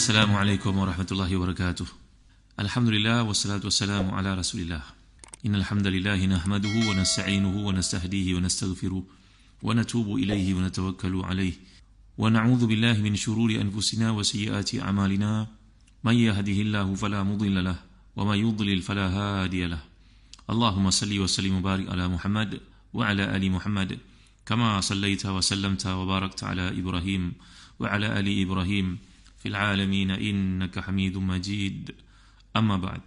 Assalamualaikum warahmatullahi wabarakatuh. Alhamdulillah wassalatu wassalamu ala Rasulillah. Innal hamdalillah nahmaduhu wa nasta'inuhu wa nastahdihi wa nastaghfiruh wa natubu ilayhi wa natawakkalu alayhi wa na'udzu billahi min shururi anfusina wa sayyiati a'malina. May yahdihillahu fala mudilla lahu wa may yudlil fala hadiya lahu. Allahumma salli wa sallim wa barik ala Muhammad wa ala ali Muhammad kama sallaita wa sallamta wa barakta ala Ibrahim wa ala ali Ibrahim fil alamin innaka Hamidum Majid. Amma ba'd.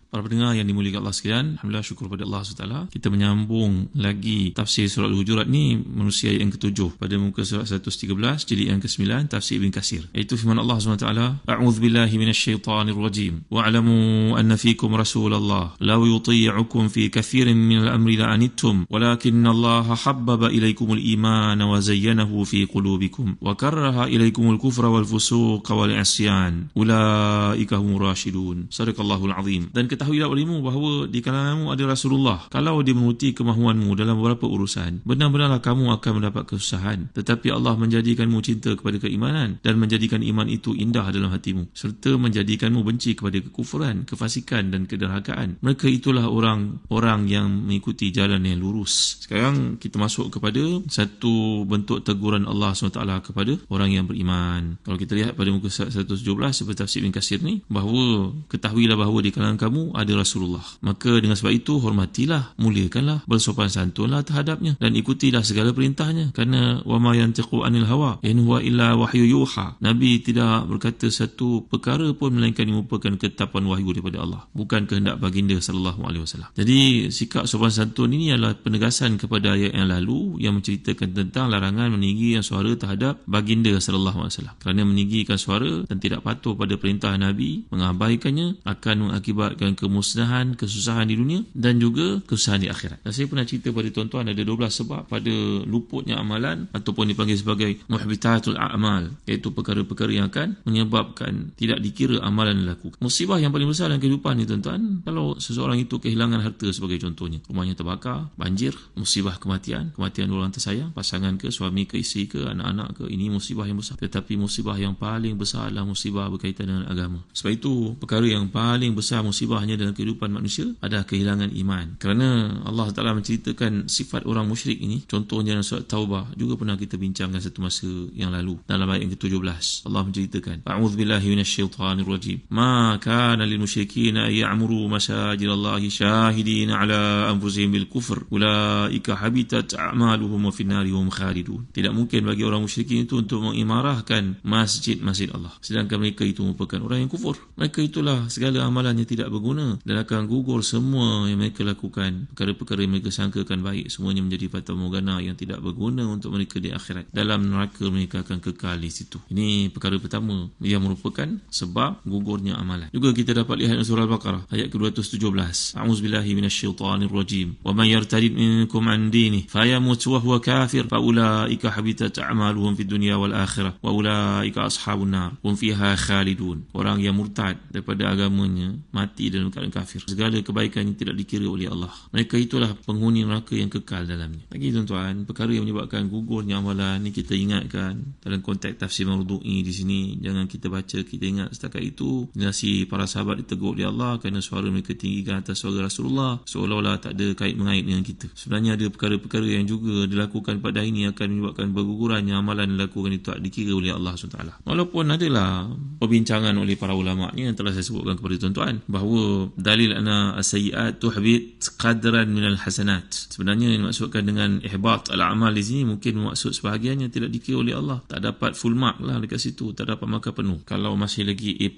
Para pendengar yang dimuliakan Allah sekalian, alhamdulillah, syukur pada Allah SWT. Kita menyambung lagi tafsir surah Al-Hujurat ni, manusia yang ke-7 pada muka surat 113 jilid yang ke-9, tafsir Ibn Katsir. Iaitu firman Allah SWT, A'udzu billahi minasyaitanir rajim. Wa'lamu anna fikum Rasulullah law yuti'ukum fi kathirin minal amri la'anittum walakinna Allah habbaba ilaikumul iman wa zayyanahu fi qulubikum wa karraha ilaikumul kufra wal fusuqa wal isyan ulaika humur rasyidun. Sadaqallahul azim. Dan ketahuilah olehmu bahawa di kalanganmu ada Rasulullah. Kalau dia menuruti kemahuanmu dalam beberapa urusan, benar-benarlah kamu akan mendapat kesusahan. Tetapi Allah menjadikanmu cinta kepada keimanan dan menjadikan iman itu indah dalam hatimu, serta menjadikanmu benci kepada kekufuran, kefasikan dan kederhakaan. Mereka itulah orang-orang yang mengikuti jalan yang lurus. Sekarang kita masuk kepada satu bentuk teguran Allah SWT kepada orang yang beriman. Kalau kita lihat pada muka surat 117 seperti tafsir Ibn Katsir ni, bahawa ketahuilah bahawa di kalangan kamu ada Rasulullah. Maka dengan sebab itu hormatilah, muliakanlah, bersopan santunlah terhadapnya dan ikutilah segala perintahnya, kerana wama yantiqu anil hawa in huwa illa wahyu yuha. Nabi tidak berkata satu perkara pun melainkan ia merupakan ketetapan wahyu daripada Allah, bukan kehendak baginda sallallahu alaihi wasallam. Jadi sikap sopan santun ini adalah penegasan kepada ayat yang lalu yang menceritakan tentang larangan meninggikan suara terhadap baginda sallallahu alaihi wasallam. Kerana meninggikan suara dan tidak patuh pada perintah Nabi, mengabaikannya akan mengakibatkan kemusnahan, kesusahan di dunia dan juga kesusahan di akhirat. Dan saya pernah cerita pada tuan-tuan ada 12 sebab pada luputnya amalan ataupun dipanggil sebagai muhbitatul a'mal, iaitu perkara-perkara yang akan menyebabkan tidak dikira amalan dilakukan. Musibah yang paling besar dalam kehidupan ni tuan-tuan, kalau seseorang itu kehilangan harta sebagai contohnya, rumahnya terbakar, banjir, musibah kematian orang tersayang, pasangan ke, suami ke, isteri ke, anak-anak ke, ini musibah yang besar. Tetapi musibah yang paling besar adalah musibah berkaitan dengan agama. Sebab itu perkara yang paling besar musibahnya dalam kehidupan manusia adalah kehilangan iman. Kerana Allah Ta'ala menceritakan sifat orang musyrik ini, contohnya dalam surat Taubah, juga pernah kita bincangkan satu masa yang lalu dalam ayat yang ke-17. Allah menceritakan, A'udzu billahi minasyaitanir rajim. Ma kana lil musyrikin ya'muru masajidallahi syahidina ala anfusihim bil kufr ulaika habitat a'maluhum wa fin nari hum khalidun. Tidak mungkin bagi orang musyrikin itu untuk mengimarahkan masjid-masjid Allah, sedangkan mereka itu merupakan orang yang kufur. Mereka itulah segala amalannya tidak berguna dan akan gugur semua yang mereka lakukan. Perkara-perkara yang mereka sangkakan baik, semuanya menjadi fata morgana yang tidak berguna untuk mereka di akhirat. Dalam neraka mereka akan kekal di situ. Ini perkara pertama yang merupakan sebab gugurnya amalan. Juga kita dapat lihat dalam surah Al-Baqarah ayat ke-217. A'udzubillahi minasyaitanir rajim. Wa may yartadid minkum an dinihi fayamut wa huwa kafir fa ulaika habitat a'maluhum fid dunya wal akhirah wa ulaika ashabun nar hum fiha khalidun. Orang yang murtad daripada agamanya mati dalam keadaan kafir, segala kebaikan yang tidak dikira oleh Allah, mereka itulah penghuni neraka yang kekal dalamnya. Lagi tuan-tuan, perkara yang menyebabkan gugurnya amalan ni kita ingatkan dalam konteks tafsir Mardu'i di sini. Jangan kita baca, kita ingat setakat itu. Generasi para sahabat ditegur oleh Allah kerana suara mereka tinggikan atas suara Rasulullah, seolah-olah tak ada kait-mengait dengan kita. Sebenarnya ada perkara-perkara yang juga dilakukan pada hari ini akan menyebabkan bergugurannya amalan dilakukan itu tak dikira oleh Allah SWT. Walaupun adalah perbincangan oleh para ulama ni yang telah saya sebutkan kepada tuan-tuan, bahawa dalil ana as-sayyi'at tuhbit qadran minal hasanat. Sebenarnya yang dimaksudkan dengan ihbat al-amal di sini mungkin maksud sebahagian yang tidak dikira oleh Allah. Tak dapat full mark lah dekat situ, tak dapat markah penuh. Kalau masih lagi A+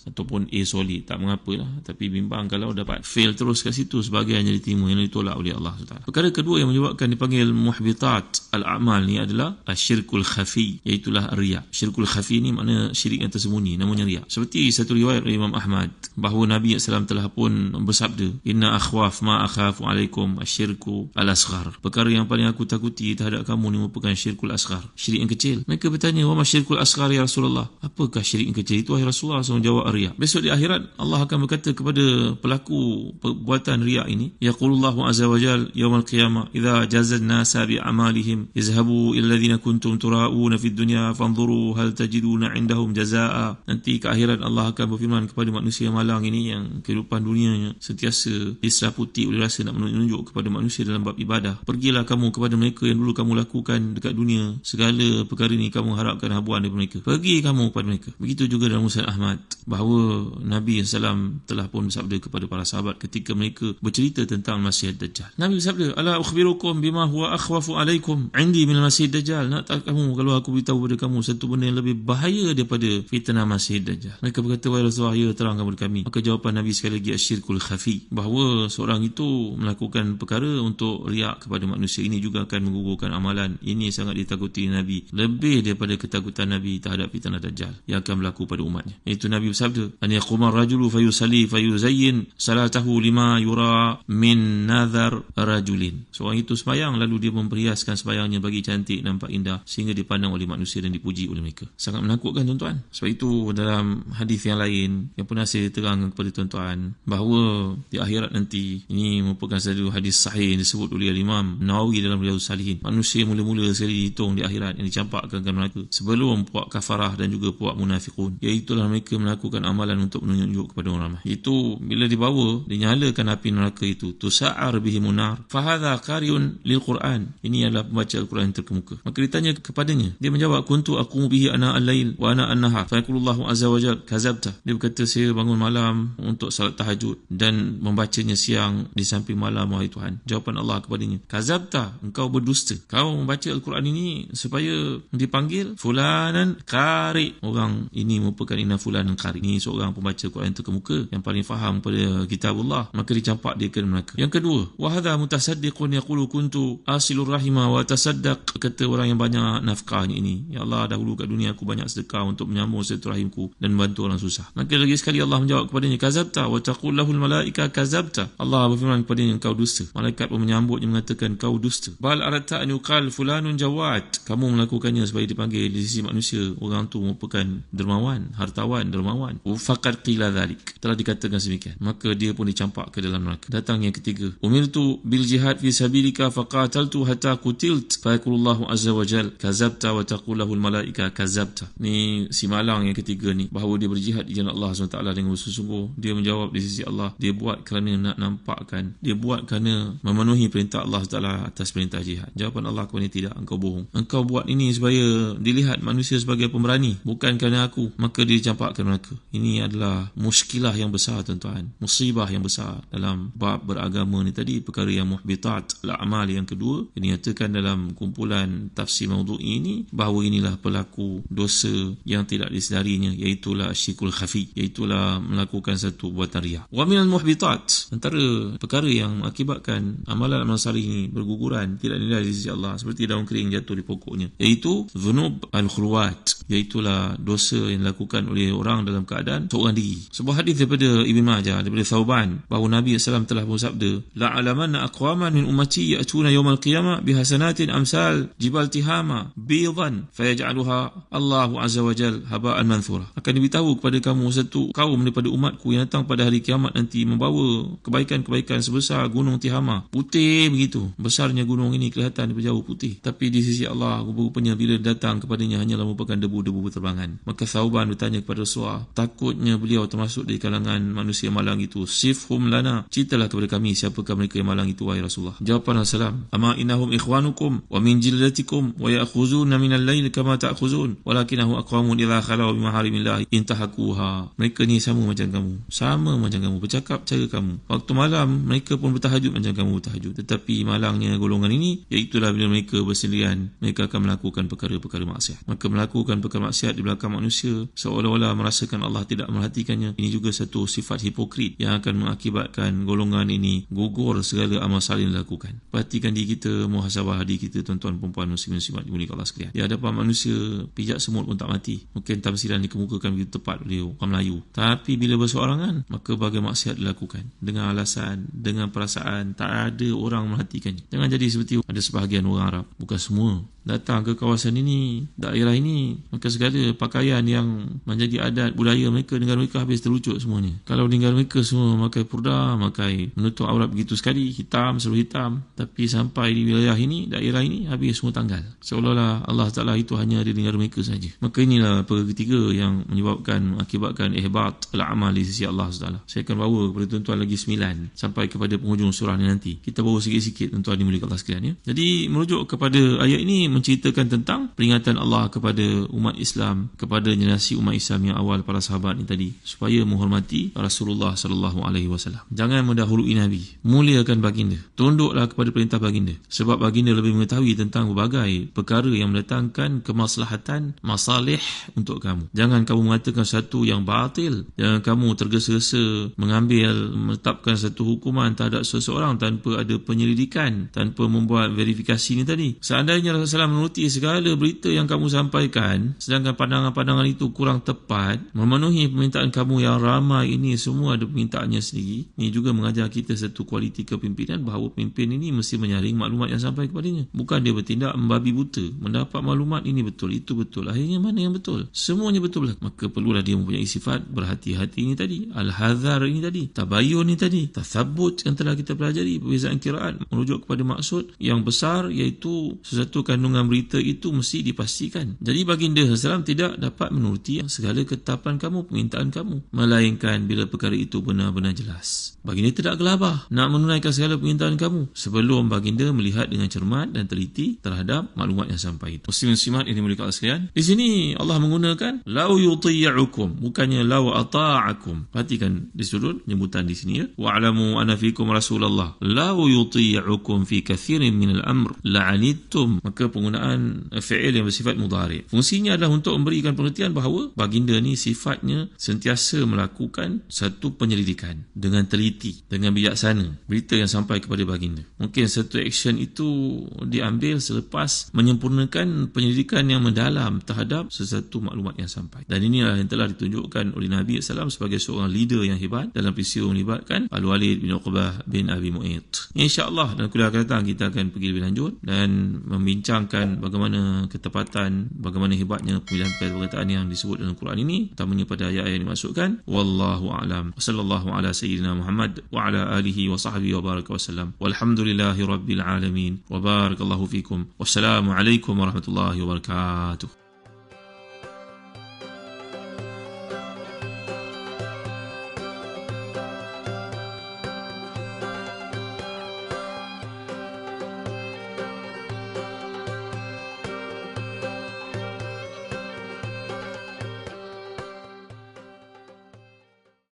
ataupun A solid, tak mengapalah. Tapi bimbang kalau dapat fail terus kat situ, sebahagian yang diterima, yang ditolak oleh Allah SWT. Perkara kedua yang menyebabkan dipanggil muhbitat al-amal ni adalah asyirkul khafi, iaitulah riya. Syirkul khafi ni makna syirik yang tersembunyi, namanya riya. Seperti satu riwayat oleh Imam Ahmad bahawa Nabi SAW SAW telah pun bersabda, inna akhwaf ma akhafu alaikum asyirku al-asghar. Perkara yang paling aku takuti terhadap kamu ni merupakan syirkul asghar, syirik yang kecil. Mereka bertanya, wa ma syirkul asghar ya Rasulullah? Apakah syirik yang kecil itu wahai Rasulullah? SAW jawab, riya. Besok di akhirat Allah akan berkata kepada pelaku perbuatan riya ini, yaqulullahu azza wa jal yaumal qiyamah idza jazan nasa bi amalihim izhabu ila alladhina kuntum turauna fid dunya fanzuru hal tajiduna indahum jazaa. Nanti ke akhirat Allah akan berfirman kepada manusia malang ini yang kehidupan dunianya sentiasa diseraputi oleh rasa nak menunjuk kepada manusia dalam bab ibadah. Pergilah kamu kepada mereka yang dulu kamu lakukan dekat dunia, segala perkara ini kamu harapkan habuan daripada mereka. Pergi kamu kepada mereka. Begitu juga dalam Musnad Ahmad, bahawa Nabi SAW telah pun bersabda kepada para sahabat ketika mereka bercerita tentang Masih Dajjal. Nabi bersabda, ala ukhbirukum bima huwa akhwafu alaikum indi min Masih Dajjal. Nak tak kamu kalau aku beritahu kepada kamu satu benda yang lebih bahaya daripada fitnah Masih Dajjal? Mereka berkata, wahai Rasulullah, ya terangkan kepada kami. Maka jawapan Nabi sekali lagi, asyirkul khafi, bahawa seorang itu melakukan perkara untuk riak kepada manusia. Ini juga akan menggugurkan amalan. Ini sangat ditakuti Nabi, lebih daripada ketakutan Nabi terhadap fitnah Dajjal yang akan berlaku pada umatnya. Itu Nabi bersabda, an yaquma rajulu fayusalli fayuzayyin salatahu lima yura min nadhar rajulin. Seorang itu sembahyang lalu dia memperhiaskan sembahyangnya bagi cantik, nampak indah, sehingga dipandang oleh manusia dan dipuji oleh mereka. Sangat menakutkan tuan-tuan. Sebab itu dalam hadis yang lain yang pernah saya terangkan kepada tuan-tuan, bahawa di akhirat nanti, ini merupakan satu hadis sahih yang disebut oleh Imam Nawawi dalam Riyadhus Salihin, manusia mula-mula sekali dihitung di akhirat yang dicampakkan ke neraka sebelum puak kafarah dan juga puak munafiqun, iaitulah mereka melakukan amalan untuk menunjuk kepada orang ramai. Itu bila dibawa, dinyalakan api neraka itu, tusa'ar bihimun nar fahadha qariun lil Quran, ini adalah pembaca Al-Quran yang terkemuka. Maka ditanya kepadanya, dia menjawab, kuntu aqumu bihi ana al-lail wa ana an-nahar fa yaqulullahu azza wa jalla kazabta. Dia berkata, saya bangun malam untuk salat tahajud dan membacanya siang di samping malam, wahai Tuhan. Jawapan Allah kepadanya, kazabta, engkau berdusta. Kau membaca Al-Quran ini supaya dipanggil fulanan qari. Orang ini merupakan inna fulanan qari. Ini seorang pembaca Al-Quran terkemuka yang paling faham pada kitabullah, maka dicampak dia ke neraka. Yang kedua, wa hadha mutasaddiqun yaqulu kuntu asilur rahima wa tasaddaq. Kata orang yang banyak nafkahnya ini, ya Allah, dahulu kat dunia aku banyak sedekah untuk menyambung silaturahimku dan membantu orang susah. Maka lagi sekali Allah menjawab kepadanya, kazabta wa taqul lahul malaika kazabta. Allah berfirman kepadanya, engkau dusta. Malaikat pun menyambutnya mengatakan, kau dusta. Bal aratta an yuqal fulanun jawad. Kamu melakukannya supaya dipanggil di sisi manusia orang tu merupakan dermawan, hartawan, dermawan. Faqad qila dhalik, telah dikatakan semikian. Maka dia pun dicampak ke dalam neraka. Datang yang ketiga, umirtu bil jihad fi sabilika faqataltu hatta qutilt fa yaqulullahu azza wa jal kazabta wa taqul lahul malaika kazabta. Ni si malang yang ketiga ni, bahawa dia berjihad di jalan Allah SWT dengan bersungguh-sungguh. Dia menjawab di sisi Allah, dia buat kerana nak nampakkan, dia buat kerana memenuhi perintah Allah SWT atas perintah jihad. Jawapan Allah kepada dia, tidak, engkau bohong. Engkau buat ini supaya dilihat manusia sebagai pemberani, bukan kerana aku. Maka dia dicampakkan neraka. Ini adalah muskilah yang besar tuan-tuan, musibah yang besar dalam bab beragama ni tadi, perkara yang muhbitat al-amal. Yang kedua, dinyatakan dalam kumpulan tafsir maudhu'i ini, bahawa inilah pelaku dosa yang tidak disedarinya, iaitulah syirkul khafi, iaitulah melakukan satu buatan riya. Wa minal muhbitat, antara perkara yang mengakibatkan amalan amal salih ini berguguran, tidak nilai di sisi Allah, seperti daun kering jatuh di pokoknya, iaitu dhunub al-khulwat, iaitulah dosa yang dilakukan oleh orang dalam keadaan seorang diri. Sebuah hadis daripada Ibn Majah, daripada Thauban, bahawa Nabi SAW telah bersabda, la'alamanna aqwaman min ummati ya'tuna yawmal qiyamah bihasanatin amsal jibal tihama bidan fayaj'aluha Allahu azza wa jal haba'an manthura. Akan diberitahu kepada kamu satu kaum daripada umatku yang datang pada hari kiamat nanti membawa kebaikan-kebaikan sebesar gunung Tihama, putih begitu. Besarnya gunung ini kelihatan daripada jauh putih, tapi di sisi Allah rupa-rupanya bila datang kepadanya hanyalah merupakan debu-debu berterbangan. Maka Thauban bertanya kepada Rasulullah, takutnya beliau termasuk di kalangan manusia malang itu. Sifhum lana, ceritalah kepada kami siapakah mereka yang malang itu, wahai Rasulullah. Jawapan Rasulullah, ama innahum ikhwanukum wa min jildatikum wa ya'khuzuna minal lail kama ta'khuzun walakinahu aqwamun idza khalau bi maharimillah intahakuha. Mereka ni sama macam kamu, bercakap cara kamu. Waktu malam mereka pun bertahajud macam kamu bertahajud, tetapi malangnya golongan ini, iaitulah bila mereka bersendirian, mereka akan melakukan perkara-perkara maksiat. Maka melakukan perkara maksiat di belakang manusia seolah-olah merasakan Allah tidak merhatikannya, ini juga satu sifat hipokrit yang akan mengakibatkan golongan ini gugur segala amal saleh yang dilakukan. Perhatikan diri kita, muhasabah diri kita tuan-tuan perempuan muslimin-muslimat dimuliakan Allah sekalian. Di hadapan manusia, pijak semut pun tak mati. Mungkin tafsiran dikemukakan begitu tepat oleh orang Melayu, tapi bila berseorangan maka bagai maksiat dilakukan dengan alasan, dengan perasaan, tak ada orang merhatikannya. Jangan jadi seperti ada sebahagian orang Arab, bukan semua, datang ke kawasan ini, daerah ini, maka segala pakaian yang menjadi adat budaya mereka, negara mereka habis terlucut semuanya. Kalau negara mereka semua memakai purdah, memakai menutup aurat begitu sekali, hitam, selalu hitam, tapi sampai di wilayah ini, daerah ini, habis semua tanggal. Seolah-olah Allah Ta'ala itu hanya ada di negara mereka saja. Maka inilah perkara ketiga yang mengakibatkan ihbat al-amal di sisi Allah Ta'ala. Saya akan bawa kepada tuan-tuan lagi 9 sampai kepada penghujung surah ni nanti. Kita bawa sikit-sikit tuan-tuan dimuliakan Allah sekalian, ya. Jadi merujuk kepada ayat ini menceritakan tentang peringatan Allah kepada umat Islam, kepada generasi umat Islam yang awal, para sahabat ni tadi, supaya menghormati Rasulullah sallallahu alaihi wasallam. Jangan mendahului Nabi, muliakan baginda, tunduklah kepada perintah baginda, sebab baginda lebih mengetahui tentang berbagai perkara yang mendatangkan kemaslahatan, masalih untuk kamu. Jangan kamu mengatakan satu yang batil, jangan kamu tergesa-gesa menetapkan satu hukuman terhadap seseorang tanpa ada penyelidikan, tanpa membuat verifikasi ni tadi. Seandainya Rasulullah menuruti segala berita yang kamu sampaikan, sedangkan pandangan-pandangan itu kurang tepat, memenuhi permintaan kamu yang ramai ini, semua ada permintaannya sendiri. Ini juga mengajar kita satu kualiti kepimpinan, bahawa pemimpin ini mesti menyaring maklumat yang sampai kepadanya. Bukan dia bertindak membabi buta, mendapat maklumat ini betul, itu betul, akhirnya mana yang betul? Semuanya betul. Maka perlulah dia mempunyai sifat berhati-hati ini tadi, al-hazar ini tadi, tabayyun ini tadi, tathabbut yang telah kita pelajari, perbezaan kiraat merujuk kepada maksud yang besar, iaitu sesuatu kandungan berita itu mesti dipastikan. Jadi baginda SAW tidak dapat menuruti segala ketetapan kamu, permintaan kamu, melainkan bila perkara itu benar-benar jelas. Baginda tidak gelabah nak menunaikan segala permintaan kamu sebelum baginda melihat dengan cermat dan teliti terhadap maklumat yang sampai itu. Muslim-muslimat yang dimuliakan Allah sekalian, di sini Allah menggunakan lau yuti'ukum, bukannya lau ata'akum. Perhatikan di sudut penyebutan di sini, ya. Wa'lamu anna fikum Rasulullah lau yuti'ukum fi kathirin minal amr la'anittum. Maka penggunaan fi'il yang bersifat mudhari', fungsinya adalah untuk memberikan pengertian bahawa baginda ni sifatnya sentiasa melakukan satu penyelidikan dengan teliti, dengan bijaksana berita yang sampai kepada baginda. Mungkin satu action itu diambil selepas menyempurnakan penyelidikan yang mendalam terhadap sesuatu maklumat yang sampai. Dan inilah yang telah ditunjukkan oleh Nabi SAW sebagai seorang leader yang hebat dalam peristiwa melibatkan Al-Walid bin Uqbah bin Abi Mu'ayt. InsyaAllah dalam kuliah akan datang kita akan pergi lebih lanjut dan membincangkan bagaimana ketepatan, bagaimana hebatnya pemilihan perkataan yang disebut dalam Quran ini, utamanya pada ayat-ayat yang dimasukkan. Wallahu a'lam. Sallallahu ala sayyidina Muhammad wa ala alihi wa sahbihi wa baraka wasallam. Walhamdulillahi rabbil alamin. Wa barakallahu fikum. Wassalamu alaikum warahmatullahi wabarakatuh.